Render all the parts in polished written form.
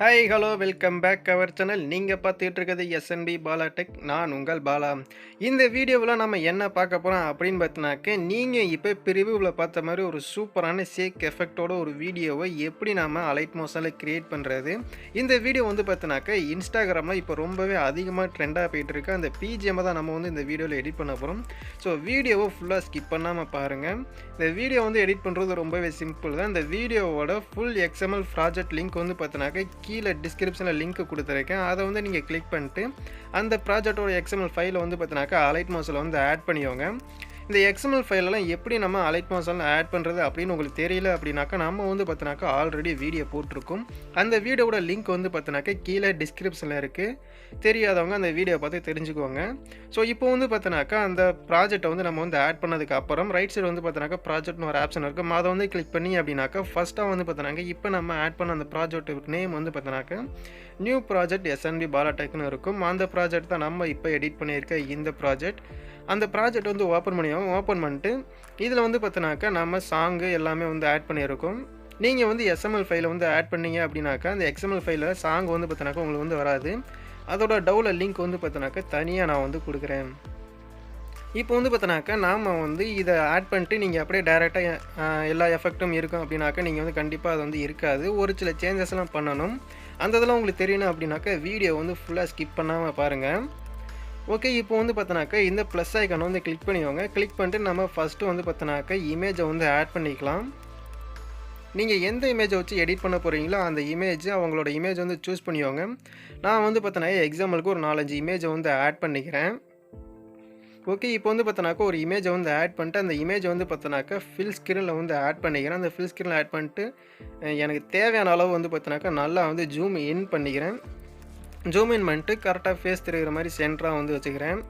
Hi hello welcome back our channel. நீங்கள் பார்த்துக்கிட்டு இருக்கிறது எஸ்என்பி பாலா டெக். நான் உங்கள் பாலா. இந்த வீடியோவில் நம்ம என்ன பார்க்க போகிறோம் அப்படின்னு பார்த்தினாக்க, நீங்கள் இப்போ ப்ரிவியூவில் பார்த்த மாதிரி ஒரு சூப்பரான ஷேக் எஃபெக்டோட ஒரு வீடியோவை எப்படி நம்ம அலைட் மோஷனில் க்ரியேட் பண்ணுறது. இந்த வீடியோ வந்து பார்த்தினாக்க இன்ஸ்டாகிராமில் இப்போ ரொம்பவே அதிகமாக ட்ரெண்டாக போயிட்டுருக்கு. அந்த பிஜிஎம்மை தான் நம்ம வந்து இந்த வீடியோவில் எடிட் பண்ண போகிறோம். ஸோ வீடியோவை ஃபுல்லாக ஸ்கிப் பண்ணாமல் பாருங்கள். இந்த வீடியோ வந்து எடிட் பண்ணுறது ரொம்பவே சிம்பிள் தான். இந்த வீடியோவோட ஃபுல் XML ப்ராஜெக்ட் லிங்க் வந்து பார்த்தினாக்க கீழே டிஸ்கிரிப்ஷனில் லிங்க் கொடுத்துருக்கேன். அதை வந்து நீங்கள் கிளிக் பண்ணிட்டு அந்த ப்ராஜெக்டோட XML ஃபைலை வந்து பார்த்தினாக்கா அலைட் மோஷனில் வந்து ஆட் பண்ணிக்கோங்க. இந்த XML ஃபைலெல்லாம் எப்படி நம்ம அலைட் மோஷனில் ஆட் பண்ணுறது அப்படின்னு உங்களுக்கு தெரியல அப்படின்னாக்கா, நம்ம வந்து பார்த்தினாக்கா ஆல்ரெடி வீடியோ போட்டிருக்கோம். அந்த வீடியோவோட லிங்க் வந்து பார்த்தினாக்கா கீழே டிஸ்கிரிப்ஷனில் இருக்குது. தெரியாதவங்க அந்த வீடியோ பார்த்து தெரிஞ்சுக்கோங்க. ஸோ இப்போ வந்து பார்த்தினாக்கா அந்த ப்ராஜெக்டை வந்து நம்ம வந்து ஆட் பண்ணதுக்கு அப்புறம் ரைட் சைடு வந்து பார்த்தினாக்கா ப்ராஜெக்ட்னு ஒரு ஆப்ஷன் இருக்கும். அதை வந்து கிளிக் பண்ணி அப்படின்னாக்கா ஃபஸ்ட்டாக வந்து பார்த்தினாக்கா இப்போ நம்ம ஆட் பண்ண அந்த ப்ராஜெக்ட் நேம் வந்து பார்த்தினாக்கா நியூ ப்ராஜெக்ட் எஸ்என்பி பாலா டெக்னு இருக்கும். அந்த ப்ராஜெக்ட் தான் நம்ம இப்போ எடிட் பண்ணியிருக்க இந்த ப்ராஜெக்ட். அந்த ப்ராஜெக்ட் வந்து ஓப்பன் பண்ணிட்டு இதில் வந்து பார்த்தினாக்கா நம்ம சாங்கு எல்லாமே வந்து ஆட் பண்ணியிருக்கோம். நீங்கள் வந்து XML ஃபைலை வந்து ஆட் பண்ணீங்க அப்படின்னாக்கா அந்த XML ஃபைலில் சாங் வந்து பார்த்தினாக்கா உங்களுக்கு வந்து வராது. அதோட டவுன்லோட் லிங்க் வந்து பார்த்தினாக்கா தனியாக நான் வந்து கொடுக்குறேன். இப்போ வந்து பார்த்தினாக்கா நாம் வந்து இதை ஆட் பண்ணிட்டு நீங்கள் அப்படியே டைரெக்டாக எல்லா எஃபெக்ட்டும் இருக்கும் அப்படின்னாக்கா நீங்கள் வந்து கண்டிப்பாக அது வந்து இருக்காது. ஒரு சில சேஞ்சஸ்லாம் பண்ணணும். அந்த இதெல்லாம் உங்களுக்கு தெரியணும் அப்படின்னாக்கா வீடியோ வந்து ஃபுல்லாக ஸ்கிப் பண்ணாமல் பாருங்கள். ஓகே, இப்போ வந்து பார்த்தினாக்கா இந்த ப்ளஸ் ஐக்கானை வந்து கிளிக் பண்ணிக்கோங்க. கிளிக் பண்ணிட்டு நம்ம ஃபஸ்ட்டு வந்து பார்த்தினாக்கா இமேஜை வந்து ஆட் பண்ணிக்கலாம். நீங்கள் எந்த இமேஜை வச்சு எடிட் பண்ண போகிறீங்களோ அந்த அவங்களோட இமேஜ் வந்து சூஸ் பண்ணிக்கோங்க. நான் வந்து பார்த்தினாக்கா எக்ஸாம்பிளுக்கு ஒரு 4-5 இமேஜை வந்து ஆட் பண்ணிக்கிறேன். ஓகே, இப்போ வந்து பார்த்தினாக்கா ஒரு இமேஜை வந்து ஆட் பண்ணிட்டு அந்த இமேஜை வந்து பார்த்தினாக்கா ஃபில் ஸ்க்ரீனில் வந்து ஆட் பண்ணிக்கிறேன். அந்த ஃபில் ஸ்க்ரீனில் ஆட் பண்ணிட்டு எனக்கு தேவையான அளவு வந்து பார்த்தினாக்கா நல்லா வந்து ஜூம் இன் பண்ணிக்கிறேன். ஜூம் இன் பண்ணிட்டு கரெக்டாக ஃபேஸ் தெரிகிற மாதிரி சென்டராக வந்து வச்சுக்கிறேன்.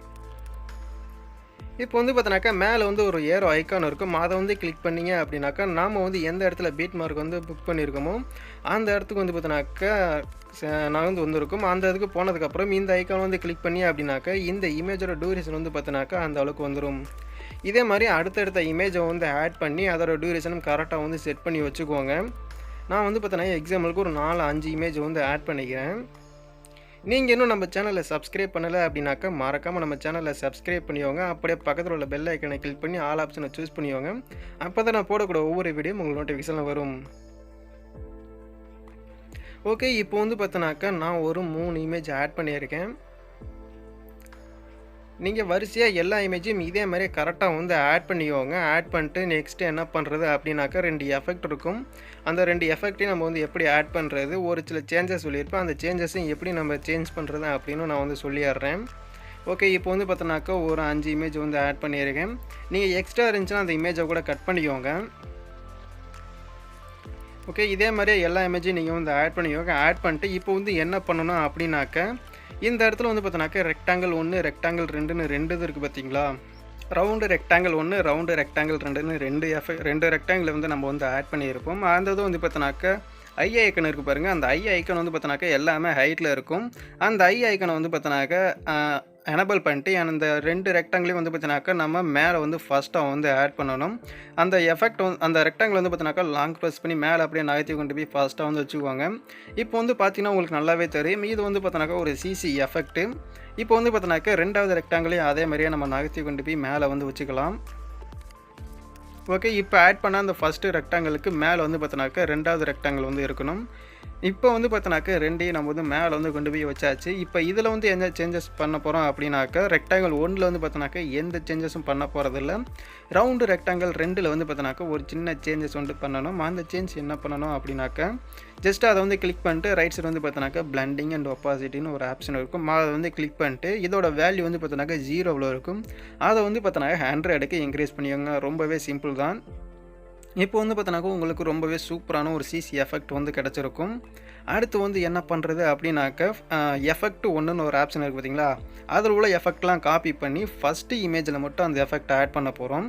இப்போ வந்து பார்த்தினாக்கா மேலே வந்து ஒரு ஏரோ ஐக்கான் இருக்கும். அதை வந்து கிளிக் பண்ணிங்க அப்படின்னாக்கா நாம் வந்து எந்த இடத்துல பீட் மார்க் வந்து புக் பண்ணியிருக்கோமோ அந்த இடத்துக்கு வந்து பார்த்தினாக்கா நான் வந்து வந்திருக்கும். அந்த இதுக்கு போனதுக்கப்புறம் இந்த ஐக்கான் வந்து கிளிக் பண்ணி அப்படின்னாக்கா இந்த இமேஜோட டியூரேஷன் வந்து பார்த்தினாக்கா அந்த அளவுக்கு வந்துடும். இதே மாதிரி அடுத்தடுத்த இமேஜை வந்து ஆட் பண்ணி அதோட டியூரேஷனும் கரெக்டாக வந்து செட் பண்ணி வச்சுக்கோங்க. நான் வந்து பார்த்தினா எக்ஸாம்பிளுக்கு ஒரு 4-5 இமேஜ் வந்து ஆட் பண்ணிக்கிறேன். நீங்கள் இன்னும் நம்ம சேனலை சப்ஸ்கிரைப் பண்ணலை அப்படின்னாக்கா மறக்காமல் நம்ம சேனலை சப்ஸ்கிரைப் பண்ணிக்கோங்க. அப்படியே பக்கத்தில் உள்ள பெல் ஐக்கனை கிளிக் பண்ணி ஆல் ஆப்ஷனை சூஸ் பண்ணிக்கோங்க. அப்போ தான் நான் போடக்கூடிய ஒவ்வொரு வீடியோ உங்களுக்கு நோட்டிஃபிகேஷனில் வரும். ஓகே, இப்போ வந்து பார்த்தினாக்கா நான் ஒரு 3 இமேஜ் ஆட் பண்ணியிருக்கேன். நீங்கள் வரிசையாக எல்லா இமேஜையும் இதே மாதிரி கரெக்டாக வந்து ஆட் பண்ணிக்கோங்க. ஆட் பண்ணிட்டு நெக்ஸ்ட்டு என்ன பண்ணுறது அப்படின்னாக்கா 2 எஃபெக்ட் இருக்கும். அந்த 2 எஃபெக்ட்டையும் நம்ம வந்து எப்படி ஆட் பண்ணுறது, ஒரு சில சேஞ்சஸ் சொல்லியிருப்பேன். அந்த சேஞ்சஸையும் எப்படி நம்ம சேஞ்ச் பண்ணுறது அப்படின்னு நான் வந்து சொல்லிடுறேன். ஓகே, இப்போ வந்து பார்த்தினாக்கா ஒரு 5 இமேஜ் வந்து ஆட் பண்ணியிருக்கேன். நீங்கள் எக்ஸ்ட்ரா இருந்துச்சுன்னா அந்த இமேஜை கூட கட் பண்ணிக்கோங்க. ஓகே, இதே மாதிரியே எல்லா இமேஜையும் நீங்கள் வந்து ஆட் பண்ணிக்கோங்க. ஆட் பண்ணிட்டு இப்போ வந்து என்ன பண்ணணும் அப்படின்னாக்கா இந்த இடத்துல வந்து பார்த்தினாக்கா ரெக்டாங்கிள் 1 ரெக்டாங்கிள் 2ன்னு 2 இது இருக்குது பார்த்தீங்களா. ரவுண்டு ரெக்டாங்கிள் 1 ரவுண்டு ரெக்டாங்கிள் 2ன்னு 2 ரெக்டாங்கிள் வந்து நம்ம வந்து ஆட் பண்ணியிருப்போம். அந்த இது வந்து பார்த்தினாக்கா ஐ ஐக்கன் இருக்குது பாருங்கள். அந்த ஐ ஐக்கன் வந்து பார்த்தினாக்கா எல்லாமே ஹைட்டில் இருக்கும். அந்த ஐ ஐக்கனை வந்து பார்த்தினாக்கா எனபிள் பண்ணிட்டு அந்த 2 ரெக்டாங்கிளையும் வந்து பார்த்தினாக்கா நம்ம மேலே வந்து ஃபஸ்ட்டாக வந்து ஆட் பண்ணணும். அந்த எஃபெக்ட் வந்து அந்த ரெக்டாங்கிள் வந்து பார்த்தினாக்கா லாங் ப்ரெஸ் பண்ணி மேலே அப்படியே நகர்த்தி கொண்டு போய் ஃபஸ்ட்டாக வந்து வச்சுக்குவாங்க. இப்போ வந்து பார்த்திங்கன்னா உங்களுக்கு நல்லாவே தெரியும். இது வந்து பார்த்தினாக்கா ஒரு சிசி எஃபெக்ட்டு. இப்போ வந்து பார்த்தினாக்கா 2வது ரெக்டாங்கிளையும் அதே மாதிரியே நம்ம நகர்த்தி கொண்டு போய் மேலே வந்து வச்சுக்கலாம். ஓகே, இப்போ ஆட் பண்ண அந்த ஃபஸ்ட்டு ரெக்டாங்கிளுக்கு மேலே வந்து பார்த்தினாக்கா 2வது ரெக்டாங்கிள் வந்து இருக்கணும். இப்போ வந்து பார்த்தினாக்கா 2ஐயும் நம்ம வந்து மேலே வந்து கொண்டு போய் வச்சாச்சு. இப்போ இதில் வந்து எந்த சேஞ்சஸ் பண்ண போகிறோம் அப்படின்னாக்கா ரெக்டாங்கிள் 1ல் வந்து பார்த்தினாக்கா எந்த சேஞ்சஸும் பண்ண போகிறதில்ல. ரவுண்டு ரெக்டாங்கிள் 2ல் வந்து பார்த்தினாக்கா ஒரு சின்ன சேஞ்சஸ் வந்து பண்ணணும். அந்த சேஞ்ச் என்ன பண்ணணும் அப்படின்னாக்கா ஜஸ்ட் அதை வந்து கிளிக் பண்ணிட்டு ரைட் சைடு வந்து பார்த்தினாக்கா பிளண்டிங் அண்ட் ஒப்பாசிட்டின்னு ஒரு ஆப்ஷன் இருக்கும். அதை வந்து கிளிக் பண்ணிட்டு இதோட வேல்யூ வந்து பார்த்தினாக்கா 0வில் இருக்கும். அதை வந்து பார்த்தினாக்கா 100க்கு இன்க்ரீஸ் பண்ணிக்கோங்க. ரொம்பவே சிம்பிள் தான். இப்போ வந்து பார்த்தினாக்கா உங்களுக்கு ரொம்பவே சூப்பரான ஒரு சிசி எஃபெக்ட் வந்து கிடச்சிருக்கும். அடுத்து வந்து என்ன பண்ணுறது அப்படின்னாக்கா எஃபெக்ட் 1ன்னு ஒரு ஆப்ஷன் இருக்குது பார்த்தீங்களா. அதில் உள்ள எஃபெக்ட்லாம் காப்பி பண்ணி ஃபஸ்ட்டு இமேஜில் மட்டும் அந்த எஃபெக்ட் ஆட் பண்ண போகிறோம்.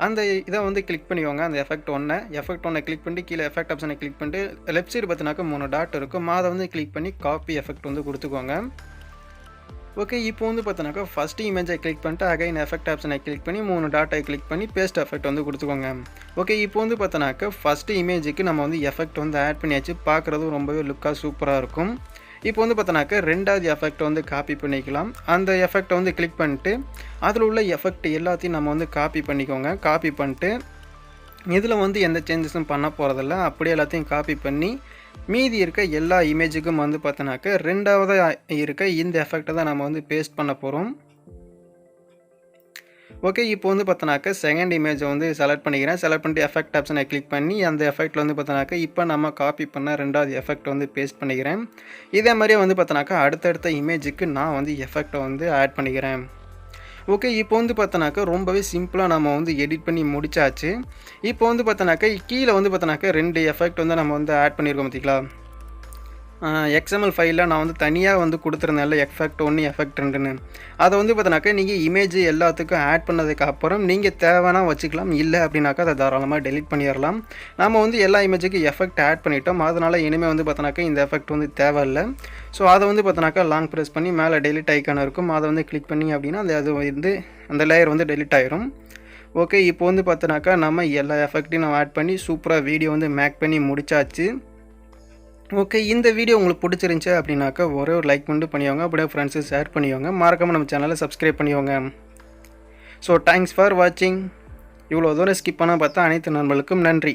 அந்த இதை வந்து கிளிக் பண்ணிக்கோங்க. அந்த எஃபெக்ட் 1 கிளிக் பண்ணிட்டு கீழே எஃபெக்ட் ஆப்ஷனை கிளிக் பண்ணிட்டு லெஃப்ட் சைடு பார்த்தினாக்கா 3 டாட் இருக்கும். அதை வந்து கிளிக் பண்ணி காப்பி எஃபெக்ட் வந்து கொடுத்துக்கோங்க. ஓகே. இப்போ வந்து பார்த்தோன்னாக்கா, ஃபர்ஸ்ட் இமேஜை கிளிக் பண்ணிட்டு, அகைன் எஃபெக்ட் ஆப்ஷனை கிளிக் பண்ணி 3 டாட்டை கிளிக் பண்ணி பேஸ்ட் எஃபெக்ட் வந்து குடுத்துக்கோங்க. ஓகே. இப்போ வந்து பார்த்தோன்னாக்கா, ஃபர்ஸ்ட் இமேஜுக்கு நம்ம வந்து எஃபெக்ட் வந்து ஆட் பண்ணியாச்சு. பார்க்குறதும் ரொம்பவே லுக்கா சூப்பரா இருக்கும். இப்போ வந்து பார்த்தோன்னாக்கா, 2வது எஃபெக்ட் வந்து காப்பி பண்ணிக்கலாம். அந்த எஃபெக்ட்டை வந்து கிளிக் பண்ணிட்டு, அதில் உள்ள எஃபெக்ட் எல்லாத்தையும் நம்ம வந்து காப்பி பண்ணிக்கோங்க. காப்பி பண்ணிட்டு, இதில் வந்து எந்த சேஞ்சஸும் பண்ண போகிறதில்ல. அப்படியே எல்லாத்தையும் காப்பி பண்ணி, மீதி இருக்க எல்லா இமேஜுக்கும் வந்து பார்த்தோன்னாக்கா, 2வதா இருக்க இந்த எஃபெக்ட்டை தான் நம்ம வந்து பேஸ்ட் பண்ண போகிறோம். ஓகே. இப்போ வந்து பார்த்தோன்னாக்கா, செகண்ட் இமேஜை வந்து செலக்ட் பண்ணிக்கிறேன். செலக்ட் பண்ணிட்டு எஃபெக்ட் ஆப்ஷனை கிளிக் பண்ணி, அந்த எஃபெக்ட்டில் வந்து பார்த்தோன்னாக்கா, இப்போ நம்ம காப்பி பண்ண 2வது எஃபெக்ட் வந்து பேஸ்ட் பண்ணிக்கிறேன். இதே மாதிரியே வந்து பார்த்தோன்னாக்கா, அடுத்தடுத்த இமேஜுக்கு நான் வந்து எஃபெக்ட்டை வந்து ஆட் பண்ணிக்கிறேன். ஓகே. இப்போ வந்து பார்த்தோன்னாக்கா, ரொம்பவே சிம்பிளா நம்ம வந்து எடிட் பண்ணி முடிச்சாச்சு. இப்போ வந்து பார்த்தோன்னாக்கா, கீழ வந்து பார்த்தோன்னாக்கா, 2 எஃபெக்ட் வந்து நம்ம வந்து ஆட் பண்ணியிருக்கோம் பார்த்தீங்களா? XML ஃபைல்ல நான் வந்து தனியா வந்து குடுத்துருந்தேன்ல எஃபெக்ட் 1, எஃபெக்ட் 2ன்னு. அத வந்து பார்த்தோன்னாக்கா, நீங்க இமேஜ் எல்லாத்துக்கும் ஆட் பண்ணதுக்கு அப்புறம் நீங்க தேவைன்னா வச்சுக்கலாம். இல்ல அப்படின்னாக்கா, அத தாராளமா டெலீட் பண்ணிறலாம். நாம வந்து எல்லா இமேஜுக்கும் எஃபெக்ட் ஆட் பண்ணிட்டோம். அதனால இனிமே வந்து பார்த்தோன்னாக்கா, இந்த எஃபெக்ட் வந்து தேவையில்ல. ஸோ அத வந்து பார்த்தோன்னாக்கா, லாங் பிரஸ் பண்ணி மேல டெலீட் ஐகான் இருக்கும். அத வந்து கிளிக் பண்ணீங்க அப்படின்னா, அது வந்து அந்த லேயர் வந்து டெலீட் ஆயிரும். ஓகே. இப்போ வந்து பார்த்தோன்னாக்கா, நம்ம எல்லா எஃபெக்ட்டையும் நம்ம ஆட் பண்ணி சூப்பரா வீடியோ வந்து மேக் பண்ணி முடிச்சாச்சு. ஓகே. இந்த வீடியோ உங்களுக்கு பிடிச்சிருந்துச்சு அப்படின்னாக்கா, ஒரே ஒரு லைக் மட்டும் பண்ணிக்கோங்க. அப்படியே ஃப்ரெண்ட்ஸுக்கு ஷேர் பண்ணிக்கோங்க. மறக்காம நம்ம சேனலை சப்ஸ்கிரைப் பண்ணிக்கோங்க. ஸோ தேங்க்ஸ் ஃபார் வாட்சிங். இவ்வளோ தூரம் ஸ்கிப் பண்ணாம பார்த்த அனைத்து நண்பர்களுக்கும் நன்றி.